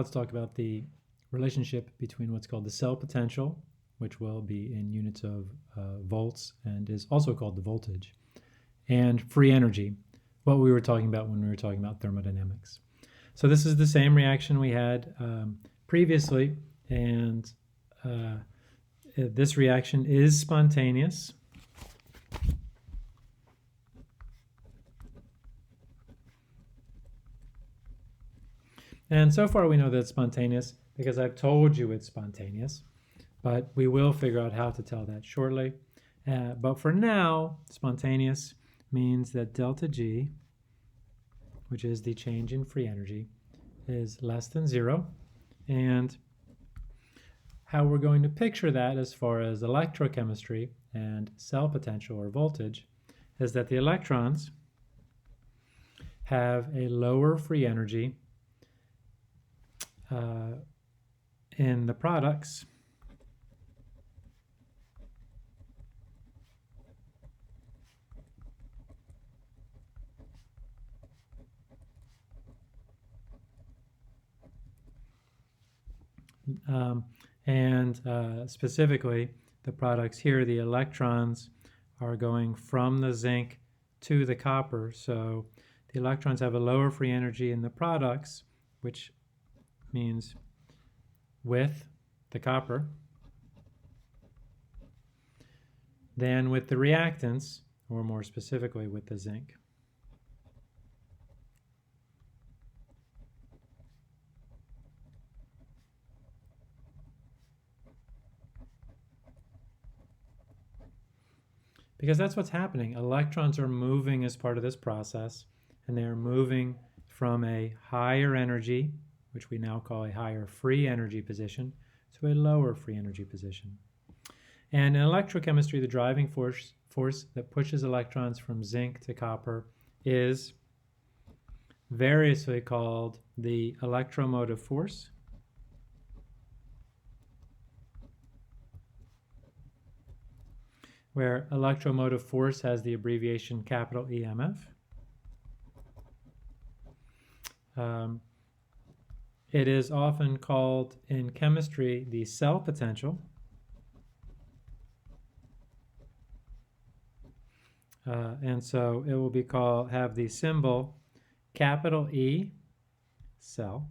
Let's talk about the relationship between what's called the cell potential, which will be in units of volts and is also called the voltage, and free energy, what we were talking about when we were talking about thermodynamics. So this is the same reaction we had previously, and this reaction is spontaneous. And so far we know that it's spontaneous because I've told you it's spontaneous, but we will figure out how to tell that shortly. But for now, spontaneous means that delta G, which is the change in free energy, is less than 0. And how we're going to picture that as far as electrochemistry and cell potential or voltage is that the electrons have a lower free energy in the products specifically the products here, the electrons are going from the zinc to the copper, so the electrons have a lower free energy in the products, which means with the copper, than with the reactants, or more specifically with the zinc. Because that's what's happening. Electrons are moving as part of this process, and they are moving from a higher energy, which we now call a higher free energy position, to a lower free energy position. And in electrochemistry, the driving force that pushes electrons from zinc to copper is variously called the electromotive force, where electromotive force has the abbreviation capital EMF. It is often called in chemistry the cell potential. And so it will be have the symbol capital E, cell.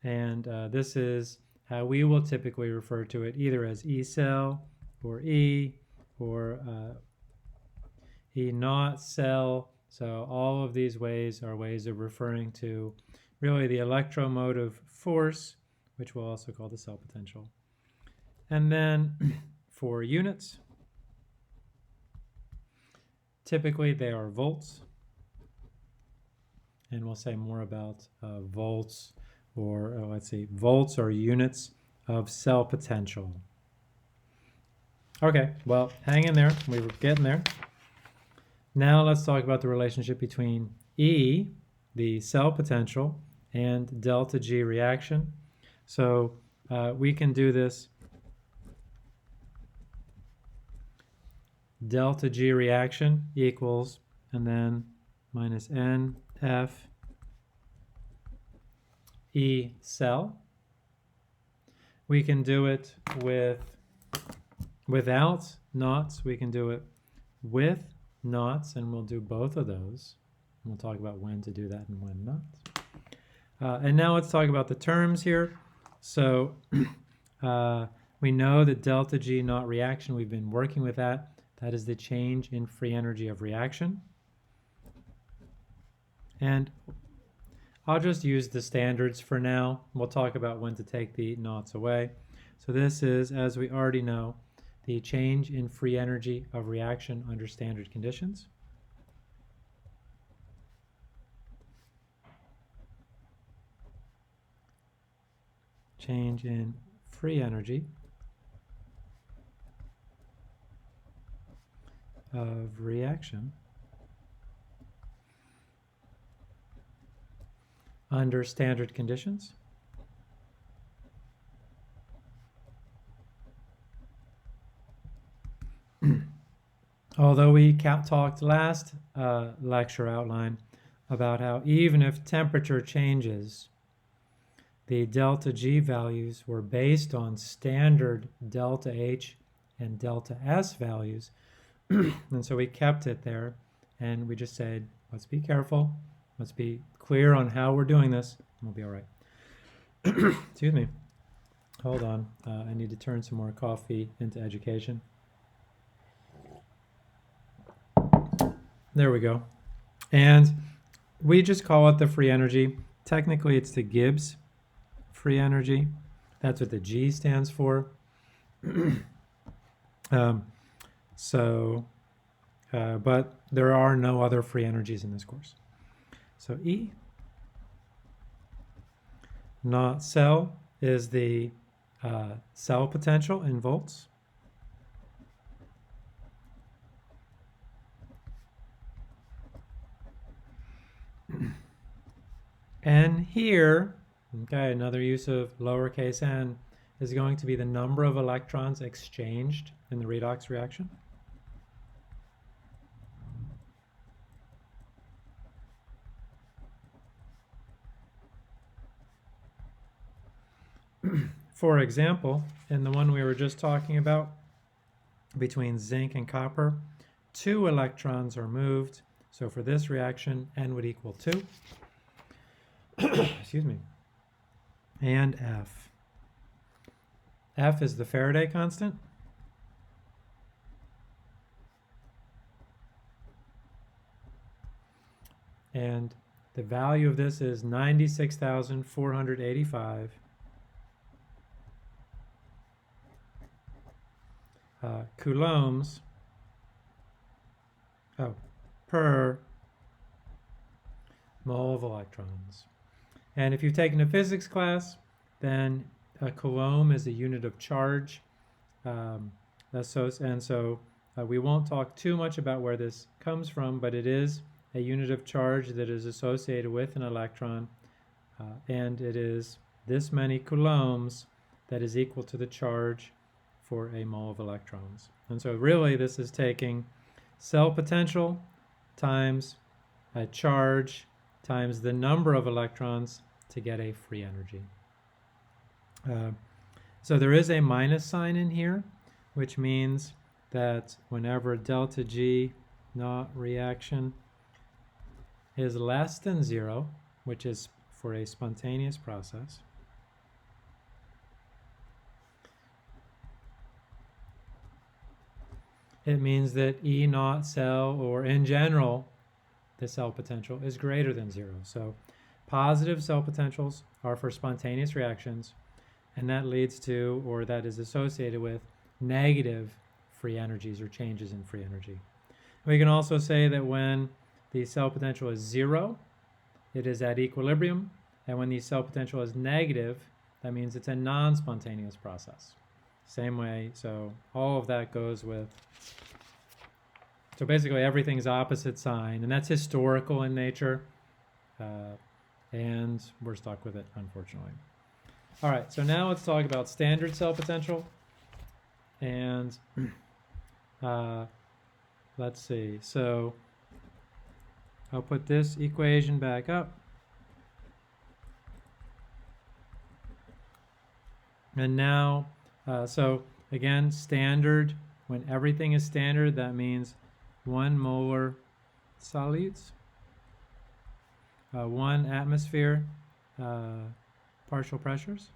And this is how we will typically refer to it, either as E cell or E or E naught cell. So all of these ways are ways of referring to really the electromotive force, which we'll also call the cell potential. And then for units, typically they are volts, and we'll say more about volts, or let's see, volts are units of cell potential. Okay, well, hang in there, we were getting there. Now let's talk about the relationship between E, the cell potential, and delta G reaction. So we can do this. Delta G reaction equals, and then minus NF E cell. We can do it without knots. We can do it with knots, and we'll do both of those. And we'll talk about when to do that and when not. And now let's talk about the terms here. So we know that delta G naught reaction, we've been working with that. That is the change in free energy of reaction. And I'll just use the standards for now. We'll talk about when to take the knots away. So this is, as we already know, the change in free energy of reaction under standard conditions. Change in free energy of reaction under standard conditions. Although we talked last lecture outline about how even if temperature changes, the delta G values were based on standard delta H and delta S values. And so we kept it there, and we just said, let's be careful, let's be clear on how we're doing this, and we'll be all right. Excuse me. Hold on. I need to turn some more coffee into education. There we go. And we just call it the free energy. Technically, it's the Gibbs free energy. That's what the G stands for. But there are no other free energies in this course. So E naught cell is the cell potential in volts. And here, okay, another use of lowercase n is going to be the number of electrons exchanged in the redox reaction. For example, in the one we were just talking about, between zinc and copper, 2 electrons are moved. So for this reaction, n would equal 2. Excuse me. And F. F is the Faraday constant. And the value of this is 96,485 coulombs per mole of electrons. And if you've taken a physics class, then a coulomb is a unit of charge. We won't talk too much about where this comes from, but it is a unit of charge that is associated with an electron, and it is this many coulombs that is equal to the charge for a mole of electrons. And so really this is taking cell potential times a charge times the number of electrons to get a free energy. So there is a minus sign in here, which means that whenever delta G naught reaction is less than 0, which is for a spontaneous process, it means that E naught cell, or in general, the cell potential is greater than 0. So positive cell potentials are for spontaneous reactions, and that leads to, or that is associated with, negative free energies or changes in free energy. We can also say that when the cell potential is 0, it is at equilibrium, and when the cell potential is negative, that means it's a non-spontaneous process. Same way, so all of that goes with, so basically everything's opposite sign, and that's historical in nature, and we're stuck with it, unfortunately. All right, so now let's talk about standard cell potential, and let's see, so I'll put this equation back up. And now, so again, standard, when everything is standard, that means 1 molar solutes, 1 atmosphere partial pressures.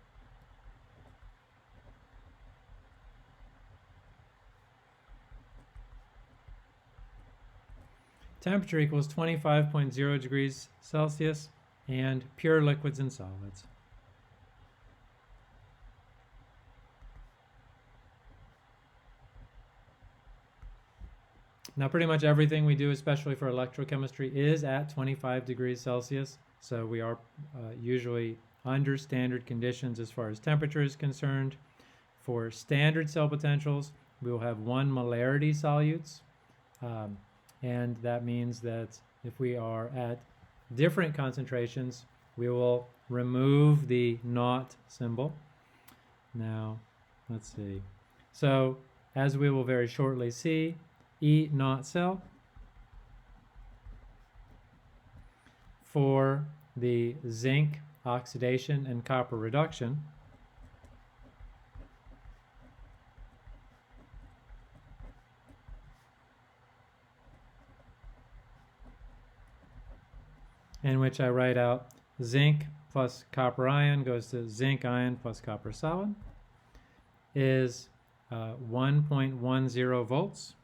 Temperature equals 25.0 degrees Celsius, and pure liquids and solids. Now pretty much everything we do, especially for electrochemistry, is at 25 degrees Celsius. So we are usually under standard conditions as far as temperature is concerned. For standard cell potentials, we will have 1 molarity solutes. And that means that if we are at different concentrations, we will remove the naught symbol. Now, let's see. So, as we will very shortly see, E naught cell for the zinc oxidation and copper reduction. In which I write out zinc plus copper ion goes to zinc ion plus copper solid, is 1.10 volts.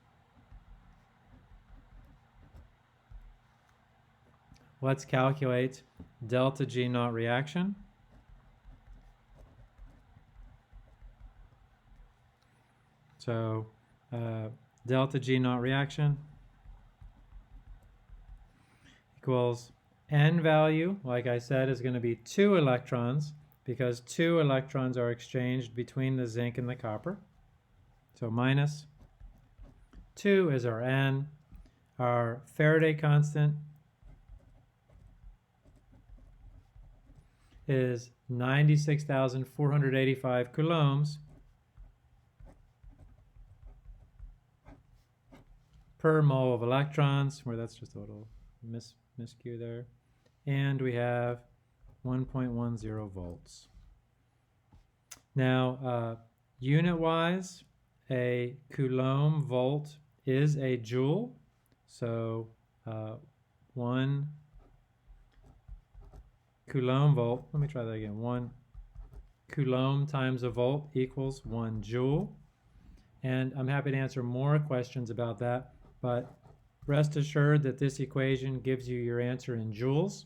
Let's calculate delta G naught reaction. So delta G naught reaction equals N value, like I said, is going to be 2 electrons because 2 electrons are exchanged between the zinc and the copper. So minus 2 is our N. Our Faraday constant is 96,485 coulombs per mole of electrons, where that's just a little miscue there. And we have 1.10 volts. Now, unit-wise, a coulomb volt is a joule. So 1 coulomb volt, let me try that again. 1 coulomb times a volt equals 1 joule. And I'm happy to answer more questions about that, but rest assured that this equation gives you your answer in joules.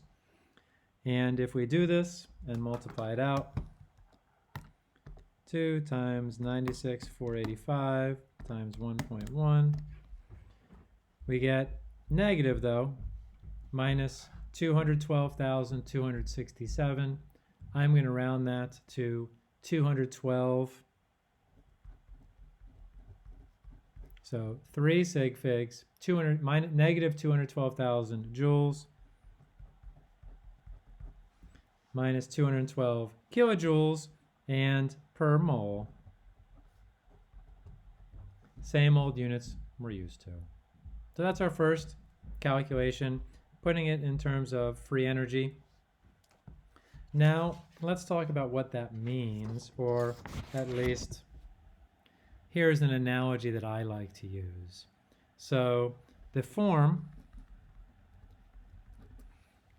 And if we do this and multiply it out, 2 times 96,485 times 1.1, we get negative, though, minus 212,267. I'm going to round that to 212. So 3 sig figs, negative 212,000 joules minus 212 kilojoules and per mole. Same old units we're used to. So that's our first calculation, putting it in terms of free energy. Now let's talk about what that means, or at least here's an analogy that I like to use. So the form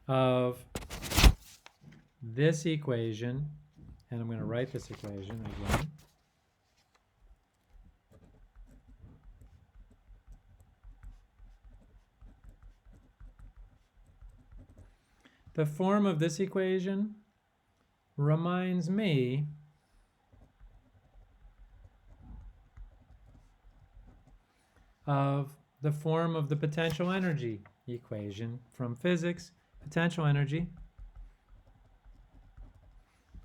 of this equation, and I'm going to write this equation again. The form of this equation reminds me of the form of the potential energy equation from physics. Potential energy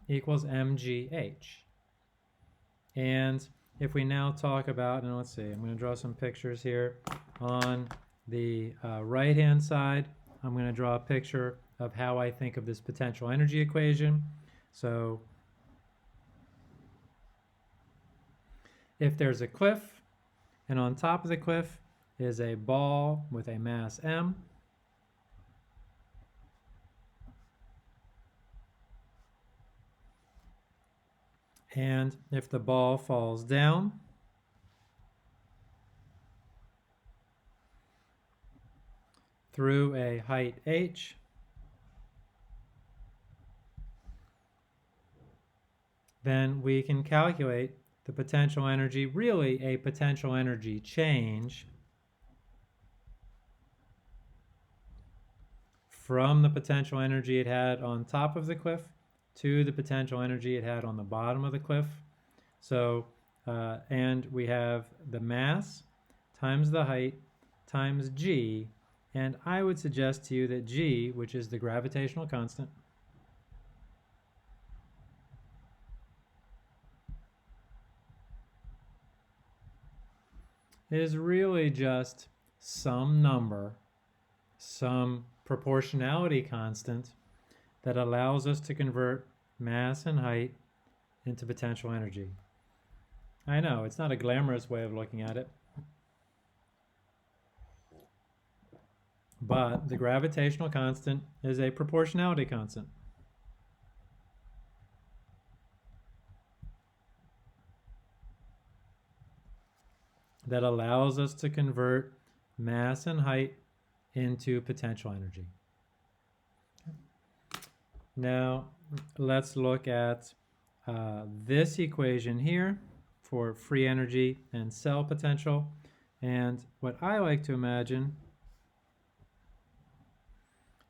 equals mgh. And if we now talk about, and let's see, I'm going to draw some pictures here. On the right-hand side, I'm going to draw a picture of how I think of this potential energy equation. So if there's a cliff, and on top of the cliff is a ball with a mass m, and if the ball falls down, through a height h, then we can calculate the potential energy, really a potential energy change from the potential energy it had on top of the cliff to the potential energy it had on the bottom of the cliff. So, and we have the mass times the height times g, and I would suggest to you that g, which is the gravitational constant, is really just some number, some proportionality constant that allows us to convert mass and height into potential energy. I know, it's not a glamorous way of looking at it, but the gravitational constant is a proportionality constant. that allows us to convert mass and height into potential energy. Now, let's look at this equation here for free energy and cell potential. And what I like to imagine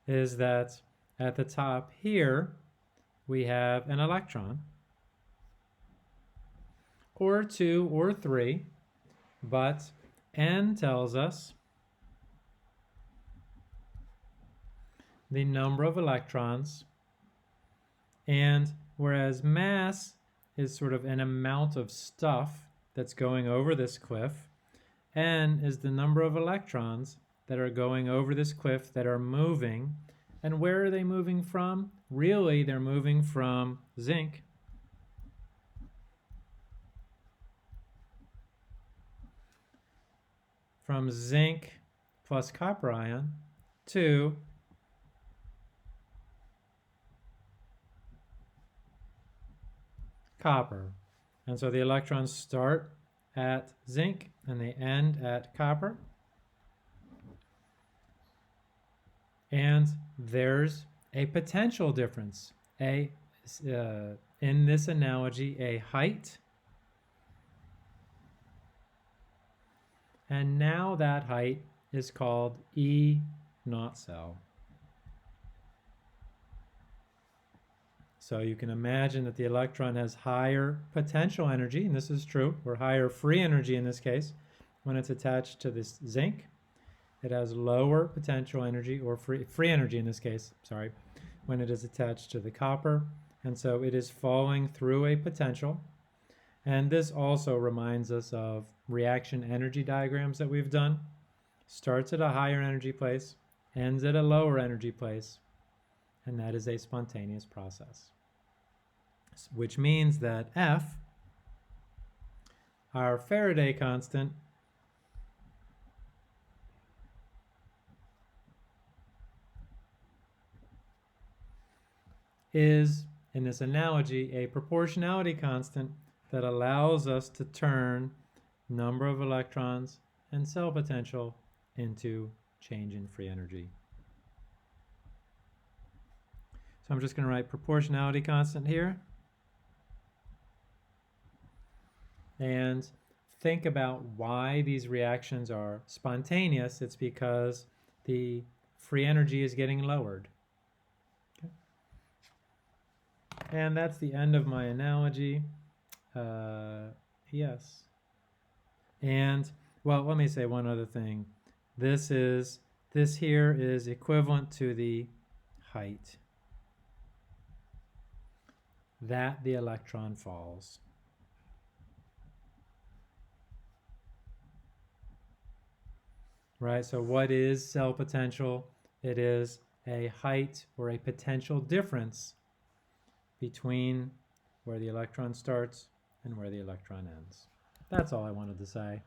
is that at the top here, we have an electron, or 2 or 3, but N tells us the number of electrons, and whereas mass is sort of an amount of stuff that's going over this cliff, N is the number of electrons that are going over this cliff that are moving. And where are they moving from? Really, they're moving from zinc plus copper ion to copper. And so the electrons start at zinc and they end at copper. And there's a potential difference. In this analogy, a height. And now that height is called E naught cell. So you can imagine that the electron has higher potential energy, and this is true, or higher free energy in this case, when it's attached to this zinc. It has lower potential energy, or free energy in this case, sorry, when it is attached to the copper. And so it is falling through a potential. And this also reminds us of reaction energy diagrams that we've done. Starts at a higher energy place, ends at a lower energy place, and that is a spontaneous process. Which means that F, our Faraday constant, is, in this analogy, a proportionality constant that allows us to turn number of electrons and cell potential into change in free energy. So I'm just going to write proportionality constant here. And think about why these reactions are spontaneous. It's because the free energy is getting lowered. Okay. And that's the end of my analogy. Yes. And, well, let me say one other thing. This here is equivalent to the height that the electron falls. Right, so what is cell potential? It is a height or a potential difference between where the electron starts and where the electron ends. That's all I wanted to say.